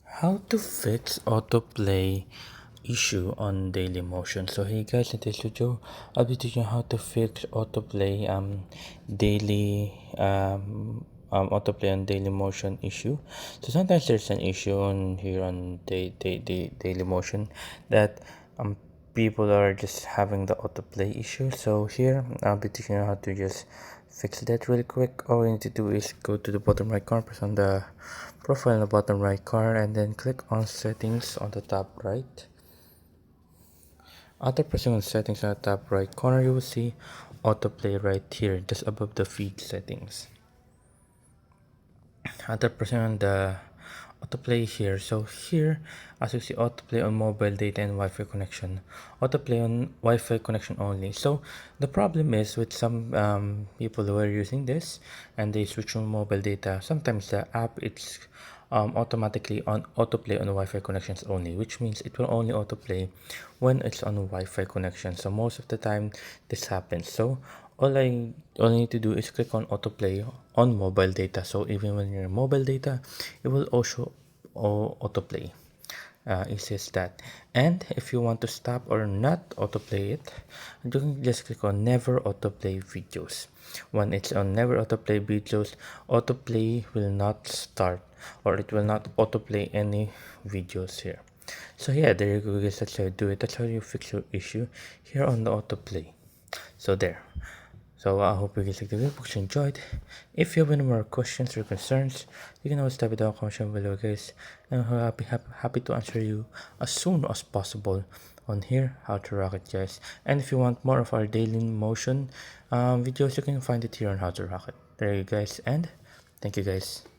How to fix autoplay issue on Dailymotion. So hey guys, in this video I'll be teaching you how to fix autoplay daily autoplay on Dailymotion issue. So sometimes there's an issue on here on Dailymotion that people are just having the autoplay issue. So here I'll be teaching you how to just fix that really quick. All you need to do is go to the bottom right corner, press on the profile in the bottom right corner, and then click on settings on the top right. After pressing on settings on the top right corner, you will see autoplay right here just above the feed settings. After pressing on the autoplay here, so here as you see, autoplay on mobile data and Wi-Fi connection, autoplay on Wi-Fi connection only. So the problem is with some people who are using this and they switch on mobile data, sometimes the app it's automatically on autoplay on Wi-Fi connections only, which means it will only autoplay when it's on Wi-Fi connection. So most of the time this happens. So all I need to do is click on autoplay on mobile data. So even when you're mobile data, it will also autoplay. It says that. And if you want to stop or not autoplay it, you can just click on never autoplay videos. When it's on never autoplay videos, autoplay will not start, or it will not autoplay any videos here. So yeah, there you go guys, that's how you do it. That's how you fix your issue here on the autoplay. So there. So I hope you guys liked the video. Hope you enjoyed. If you have any more questions or concerns, you can always type it down in the comment below, guys. And I'm happy to answer you as soon as possible on here, how to rock it, guys. And if you want more of our Dailymotion videos, you can find it here on how to rock it. There you guys, and thank you guys.